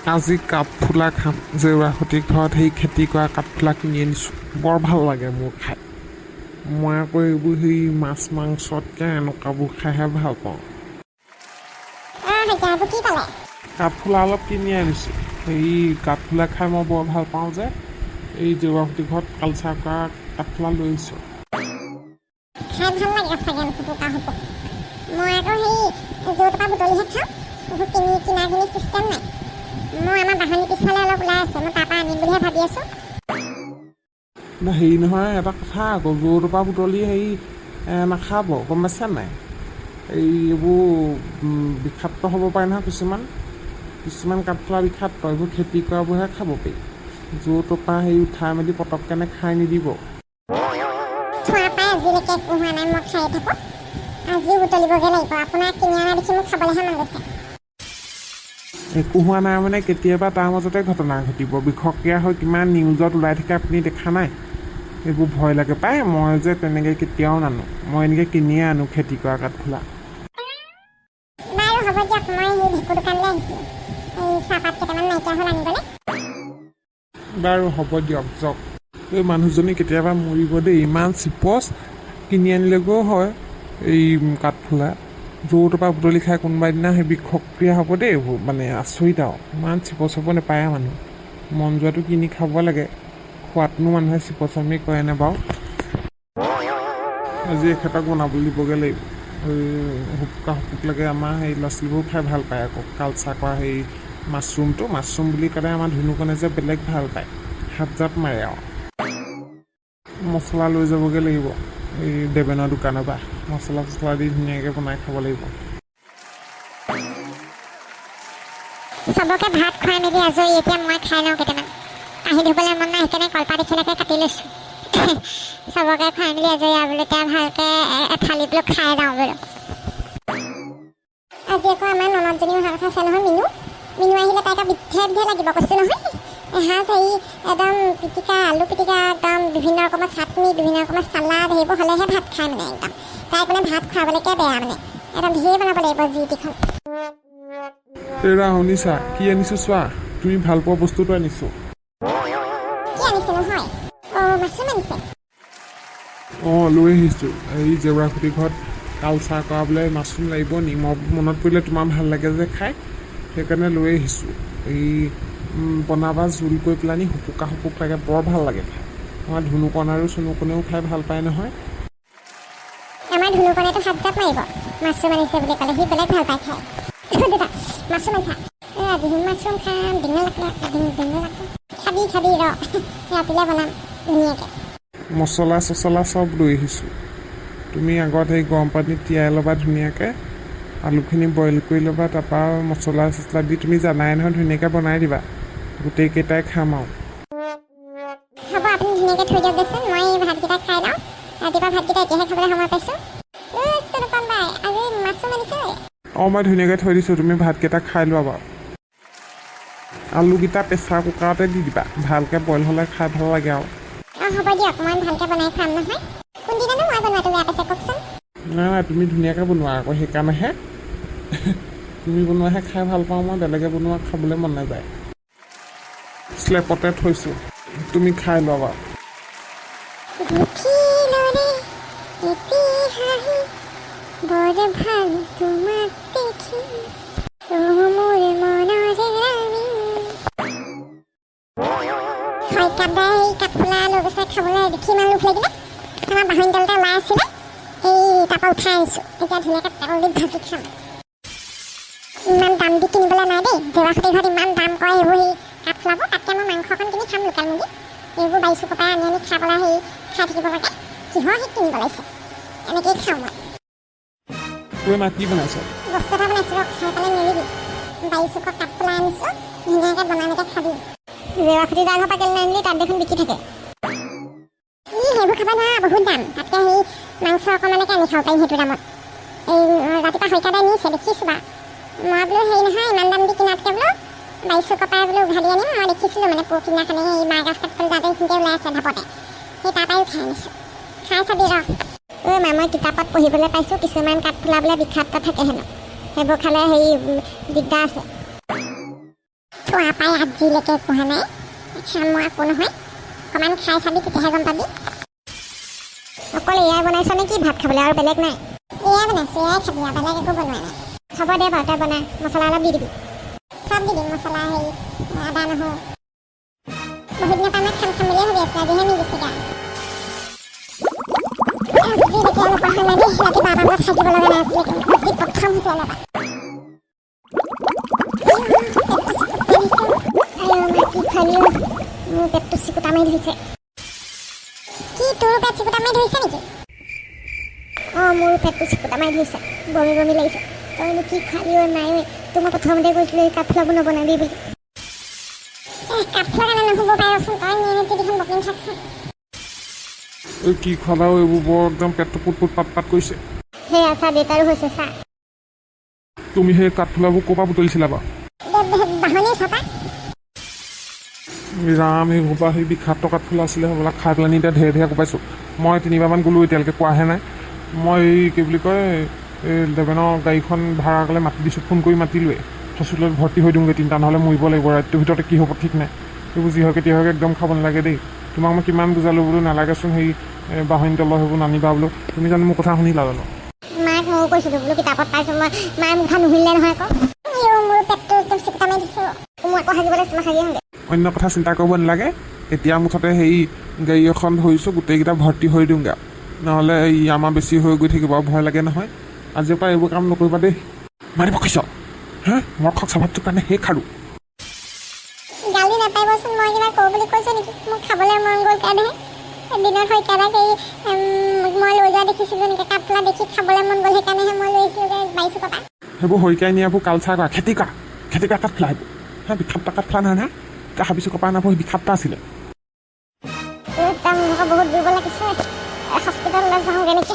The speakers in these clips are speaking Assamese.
আজি কাঠফুলা খাম জেউৰাসতি ঘৰত সেই খেতি কৰা কাঠফুলা কিনি আনিছোঁ বৰ ভাল লাগে মোৰ খাই মই আকৌ এইবোৰ সেই মাছ মাংসতকৈ এনেকুৱাবোৰ খাইহে ভাল পাওঁ কাঠফুলা অলপ কিনি আনিছোঁ সেই কাঠফুলা খাই মই বৰ ভাল পাওঁ যে এই জেউৰাসতি ঘৰত কালচাৰ কৰা কাঠফুলা লৈ আহিছোঁ খাই ভাল লাগে চাগে হুপুকা হুপুক মই আকৌ সেই য'ৰ পৰা বুটলিহে খাওঁ এইবোৰ কিনি চিষ্টেম নাই মই আমাৰ বাহনী পিছফালে অলপ ওলাই আছে মই তাৰপৰা আনিম বুলিহে ভাবি আছোঁ হেৰি নহয় এটা কথা আকৌ য'ৰ পৰা বুটলি হেৰি নাখাব গম পাইছা নাই এইবোৰ বিষাক্ত হ'ব পাৰে নহয় কিছুমান কাঠফুলা বিষাক্ত এইবোৰ খেতি কৰাবোৰহে খাব পাৰি য'ৰ পৰা হেৰি উঠাই মেলি পটককেনে খাই নিদিব খোৱা পাই আজিলৈকে একো হোৱা নাই মই খাই থাকোঁ আজিও বুটলিবগৈ লাগিব আপোনাৰ কিনি অনা দেখি মোক খাবলৈহে মন গৈছে একো হোৱা নাই মানে কেতিয়াবা তাৰ মাজতে ঘটনা ঘটিব বিষক্ৰিয়া হৈ কিমান নিউজত ওলাই থাকে আপুনি দেখা নাই এইবোৰ ভয় লাগে পায় মই যে তেনেকৈ কেতিয়াও নানো মই এনেকৈ কিনিয়ে আনো খেতি কৰা কাঠফুলা বাৰু হ'ব দিয়ক মই সেই ভেঁকুৰ দোকানলৈ আহিছিলোঁ এই চাহপাত কেইটামান নাইকিয়া হ'ল আনিবলৈ বাৰু হ'ব দিয়ক যাওক এই মানুহজনী কেতিয়াবা মৰিব দেই ইমান চিপচ কিনি আনিলেগৈও হয় এই কাঠফুলা য'ৰ পৰা বুটলি খাই কোনোবা দিনা সেই বিষক্ৰিয়া হ'ব দেই এইবোৰ মানে আচৰিত আৰু ইমান চিপচ হ'ব নাপায় মানুহ মন যোৱাটো কিনি খাব লাগে খোৱাতনো মানুহে চিপচামি কৰেনে বাৰু আজি এখেতক বনাবলৈ দিবগৈ লাগিব এই হুপুক লাগে আমাৰ সেই ল'ৰা ছোৱালীবোৰ খাই ভাল পায় আকৌ কালচাৰ কৰা সেই মাছৰুম বুলি ক'লে আমাৰ ধুনুকণে যে বেলেগ ভাল পায় হাত জাপ মাৰে আৰু মছলা লৈ যাবগৈ লাগিব এই দেৱেনৰ দোকানৰ পৰা মছলা চছলা দি ধুনীয়াকৈ বনাই খাব লাগিব চবকে ভাত খুৱাই মেলি আজৰি এতিয়া মই খাই লওঁ কেইটামান কাঁহী ধুবলৈ মন নাই সেইকাৰণে কলপাত এখিলাকে কাটি লৈছোঁ চবকে খুৱাই মেলি আজৰি আৰু বোলো এতিয়া ভালকৈ এথালি বোলো খাই যাওঁ বোলো আজি আকৌ আমাৰ ননদজনী অহা কথা আছে নহয় মিনু আহিলে তাইক বিধে লাগিব কৈছোঁ নহয় এসাঁজ হেৰি একদম পিটিকা আলু পিটিকা একদম বিভিন্ন ৰকমৰ চাটনি বিভিন্ন ৰকমৰ চালাড সেইবোৰ হ'লেহে ভাত খায় মানে একদম তাইক মানে ভাত খুৱাবলৈকে বেয়া মানে একদম ধেৰ বনাব লাগিব যি টিখন এৰা শুনিছা কি আনিছোঁ চোৱা তুমি ভাল পোৱা বস্তুটো আনিছোঁ কি আনিছে নহয় অঁ মাছৰুম আনিছে অঁ লৈ আহিছোঁ এই জেউৰাসতি ঘৰত কালচাৰ কৰা বোলে মাছৰুম লাগিব নি মই মনত পৰিলে তোমাৰ ভাল লাগে যে খাই সেইকাৰণে লৈ আহিছোঁ এই বনাবা জোল কৰি পেলানি হুপুক লাগে বৰ ভাল লাগে খাই আমাৰ ধুনুকণ আৰু চুনুকণেও খাই ভাল পায় নহয় আমাৰ ধুনুকণেতো হাত জাপ মাৰিব মাছৰুম আনিছে বুলি ক'লে সি বেলেগ ভাল পায় খাই দাদা মাছৰুম আনিছা আজি মাছৰুম খাম ডিঙৰ খাবি ৰ ৰাতিলৈ বনাম ধুনীয়াকৈ মছলা চছলা চব লৈ আহিছোঁ তুমি আগত সেই গৰম পানীত তিয়াই ল'বা ধুনীয়াকৈ আলুখিনি বইল কৰি ল'বা তাৰপৰা মছলা চছলা দি তুমি জানাই নহয় ধুনীয়াকৈ বনাই দিবা গোটেইকেইটাই খাম আৰু হ'ব আপুনি ধুনীয়াকৈ থৈ দিয়ক দেচোন মই ভাতকেইটা খাই লওঁ ৰাতিপুৱা ভাতকেইটা এতিয়াহে খাবলৈ সময় পাইছোঁ আজি মাছৰুম আনিছে অঁ মই ধুনীয়াকৈ থৈ দিছোঁ তুমি ভাতকেইটা খাই লোৱা বাৰু আলুকেইটা প্ৰেছাৰ কুকাৰতে দি দিবা ভালকৈ বইল হ'লে খাই ভাল লাগে আৰু অঁ হ'ব দিয়ক মই ভালকৈ বনাই খুৱাম নহয় কোনদিনানো মই বনোৱাটো বেয়া পাইছে কওকচোন নাই তুমি ধুনীয়াকৈ বনোৱা আকৌ সেইকাৰণেহে তুমি বনোৱাহে খাই ভাল পাওঁ মই বেলেগে বনোৱা খাবলৈ মন নাযায় স্লেপতে থৈছোঁ তুমি খাই লোৱা বাৰু কাঠফুলা লৈ গৈছে খাবলৈ দেখি ইমান লোভ লাগিলে আমাৰ বাহনী তলতে ওলাই আছিলে এই তাৰপৰা উঠাই আনিছোঁ এতিয়া ধুনীয়াকৈ তেল দি ভাজি খাম ইমান দাম দি কিনিবলৈ নাই দেই জেউৰাসতি ঘৰত ইমান দাম কৰে এইবোৰ সেই কাঠফুলাবোৰ তাতকৈ মই মাংস অকণ কিনি খাম লোকেল মুৰ্গী এইবোৰ বাৰিচুকৰ পৰা আনি খাই থাকিব লাগে কিহৰ সেই কিনিব লাগিছে এনেকৈয়ে খাওঁ মই তুমি মা কি বনাইছ বস্তু এটা বনাইছোঁ খাই পেলাই নেৰিবি বাৰিচুকৰ কাঠফুলা আনিছোঁ ধুনীয়াকৈ বনাই খাবি জেউৰাসতি দাৰ ঘৰৰ পৰা কেলৈ আনিলি তাত দেখোন বিকি থাকে সেইবোৰ খাব নোৱাৰা বহুত দাম তাতকৈ সেই মাংস অকণমানকৈ আনি খাব পাৰিম সেইটো দামত এই ৰাতিপুৱা শইকীয়াদাই নিছে দেখিছোঁ বা মই বোলো হেৰি নহয় ইমান দাম দি কিনাতকৈ বোলো বাৰিচুকৰ পৰাই বোলো উঘালি আনিম মই দেখিছিলোঁ মানে পৰহিদিনাখনে সেই মাৰগাছ কাঠফুল যাওঁতে সেইখিনিতে ওলাই আছে ঢাপতে সেই তাৰ পৰাই উঠাই আনিছোঁ খাই চাবি ৰ মা মই কিতাপত পঢ়িবলৈ পাইছোঁ কিছুমান কাঠফুলা বোলে বিষাক্ত থাকে হেনো সেইবোৰ খালে হেৰি দিগদাৰ আছে খোৱা পাই আজিলৈকে একো হোৱা নাই খাম মই একো নহয় অকণমান খাই চাবি তেতিয়াহে গম পাবি অকল এয়াই বনাইছ নে কি ভাত খাবলৈ আৰু বেলেগ নাই এয়াই বনাইছো এয়াই খাবি আৰু বেলেগ একো বনোৱা নাই হ'ব দে বাৰু তই বনাই মছলা অলপ দি দিবি চব দি দিম মছলা হেৰি আদা নহৰু বহুত দিনৰ পৰা মই খাম খাম বুলিয়ে ভাবি আছোঁ আজিহে মিলিছে গা ৰাতি 12 বজাত থাকিব লগা নাই আছিলে আজি প্ৰথম হৈছে অলপ কি খালি মোৰ পেটটো চিকুটা মাৰি ধৰিছে কি তোৰ পেট চিকুটা মাৰি ধৰিছে নেকি অঁ মোৰ পেটটো চিকুটা মাৰি ধৰিছে বমি বমি লাগিছে তইনো কি খালি নাই তোক মই প্ৰথমতে কৈছিলোঁ এই কাঠফুলাবোৰ নবনাবি বুলি কাঠফুলা কাৰণে নহ'ব পাৰিবচোন তই নিয়ে যিকেইখন বকিং থাকচোন এই কি খোৱালাও এইবোৰ বৰ একদম পেটটো পুট পুট পাট পাট কৰিছে সেয়া চা দেউতাৰো হৈছে চা তুমি সেই কাঠফুলাবোৰ ক'ৰ পৰা বুটলিছিলা বাৰু বাহনী চপা ৰাম এই সোপা সেই বিষাক্ত কাঠফুলা আছিলে হ'বলা খাই পেলানি এতিয়া ঢেৰ ঢেৰ কোবাইছোঁ মই 3বাৰমান গ'লোঁ এতিয়ালৈকে কোৱাহে নাই মই এই কি বুলি কয় এই দেৱেনৰ গাড়ীখন ভাড়া ক'লে মাতি দিছোঁ ফোন কৰি মাতিলোৱে হস্পিটেলত ভৰ্তি হৈ দিওঁগৈ 3টা নহ'লে মৰিব লাগিব ৰাতিটোৰ ভিতৰতে কি হ'ব ঠিক নাই এইবোৰ যি হয় কেতিয়া হয় একদম খাব নালাগে দেই তোমাক মই কিমান বুজালোঁ বোলো নালাগেচোন সেই বাহনী তলৰ সেইবোৰ নানিবা বোলো তুমি জানো মোৰ কথা শুনিলা জানো মাক ময়ো কৈছিলোঁ বোলো কিতাপত পাইছোঁ মই মায়ে মোৰ কথা নুশুনিলে নহয় আকৌ মোৰ পেটটো একদম চিকুটা মাৰি দিছোঁ মই আকৌ হাগিব লাগিছিল মই হাগি আহোঁগৈ অন্য কথা চিন্তা কৰিব নালাগে এতিয়া মুঠতে সেই গাড়ী এখন ধৰিছোঁ গোটেইকেইটা ভৰ্তি হৈ দিওঁগৈ নহ'লে এই আমাৰ বেছি হৈ গৈ থাকিব ভয় লাগে নহয় আজিৰ পৰা এইবোৰ কাম নকৰিবা দেই মাৰিব কৈছ হা মই খক স্বভাৱটোৰ কাৰণে সেই খালোঁ গালি নাপাৰিবচোন মই কিবা কৰোঁ বুলি কৈছোঁ নেকি মোক খাবলৈ মন গ'ল কাৰণেহে দিনত হৈ কেৰাক এই মই লৈ যোৱা দেখিছিলোঁ এনেকৈ কাঠফুলা দেখি খাবলৈ মন গ'ল সেইকাৰণেহে মই লৈ আহিছিলোঁ 22 টকা সেইবোৰ হৰিকাই নিয়াবোৰ কালচাৰ কৰা খেতি কৰা কাঠফুলা সেইবোৰ হা বিষাক্ত কাঠফুলা নহয় না ভাবিছোঁ কপা নাপাব বিষাক্ত আছিলে বহুত দুৰ্বল লাগিছে হস্পিটেললৈ যাওঁগৈ নেকি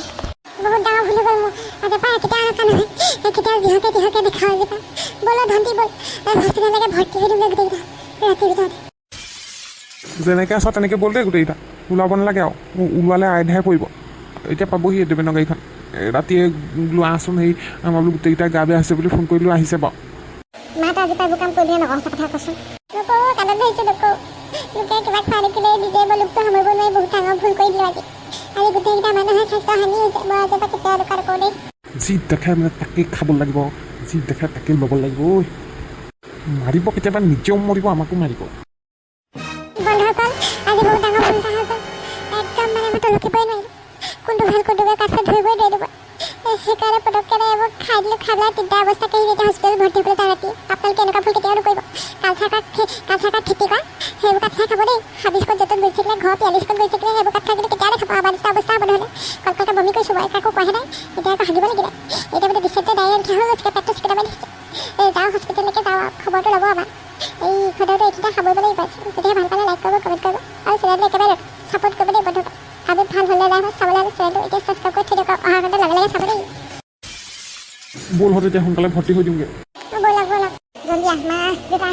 বহুত ডাঙৰ ভুল গ'ল মোৰ আজিৰ পৰা কেতিয়া অনা নহয় কেতিয়া যিহকে তিহকে দেখাওঁ আজিৰ পৰা ব'ল ধন্তি ব'ল হস্পিটেললৈকে ভৰ্তি হৈ দিওঁগৈ গোটেইকেইটা ৰাতিৰ ভিতৰতে যেনেকৈ আছ তেনেকৈ ব'ল দেই গোটেইকেইটা ওলাব নালাগে আৰু ওলোৱালে আইধাই পৰিব এতিয়া পাবহি দেৱেনৰ গাড়ীখন ৰাতিয়ে লোৱাচোন হেৰি আমাৰ বোলো গোটেইকেইটা গা বেয়া হৈছে বুলি ফোন কৰিলোঁ আহিছে বাৰু মাহঁতে আজি পৰা এইবোৰ কাম কৰিলে নকওঁ সঁচা কথা কৈছোঁ নকওঁ কাণত ধৰিছোঁ নকওঁ লোকে কিবা খোৱা দেখিলে নিজে লোকটো সামৰিব নোৱাৰি বহুত ডাঙৰ ভুল কৰি দিলোঁ আজি গোটেইকেইটা মানুহৰ স্বাস্থ্য হানি হৈছে মই আজিৰ পৰা কেতিয়াও দোকান কৰোঁ দেই যি দেখে মানে তাকে খাব লাগিব যি দেখে তাকে ল'ব লাগিব ঐ মাৰিব কেতিয়াবা নিজেও মৰিব আমাকো মাৰিব বন্ধুসকল আজি বহুত ডাঙৰ ভুল এটা হৈ গ'ল একদম মানে মই তলকিবই নোৱাৰিলোঁ কোনটো ভাল কোনটো বেয়া কাঠফুলা ধৰিবই নোৱাৰিলোঁ সেইকাৰণে পটককৈ এইবোৰ খাই দিলোঁ খাই পেলাই 3টা অৱস্থাকে এতিয়া হস্পিটেলত ভৰ্তি হ'বলৈ যায় ৰাতি আপোনালোকে এনেকুৱা ভুল কেতিয়াও নকৰিব কালচাৰ কাঠ খেতি কৰা সেইবোৰ কাঠ খাই খাব দেই 26 য'ত গৈছে থাকিলে ঘৰ 42 গৈছে থাকিলে সেইবোৰ কাঠ খাই কিন্তু কেতিয়াও নাখাব আমাৰ নিচিনা অৱস্থা হ'ব নহ'লে কলকাতা বমি কৰিছোঁ মই কাকো কোৱাহে নাই এতিয়া আকৌ হাগিব লাগিলে এতিয়া মানে ডিচেণ্টে ডায়েৰিয়া লিখা হৈ গৈছে পেটটো চিকুটা মাৰি দিছে যাওঁ হস্পিটেললৈকে যাওঁ খবৰটো ল'ব আমাৰ এই সদায়তো এইকেইটা খাবই লাগিব যদিহে ভাল পালে লাইক কৰিব কমেণ্ট কৰিব আৰু চেনেলটো একেবাৰে ছাপোৰ্ট কৰিব দেই বন্ধুসকল আমি ভাল হ'লে লাইভ চাবলৈ হ'লে চেনেলটো এতিয়া ছাবস্ক্ৰাইব কৰি থৈ দিয়ক অহাৰ কাৰণে লগে লগে চাব দেই ব'ল হত এতিয়া সোনকালে ভৰ্তি হৈ দিওঁগৈ ব'লক জলদি আহ মা দেউতা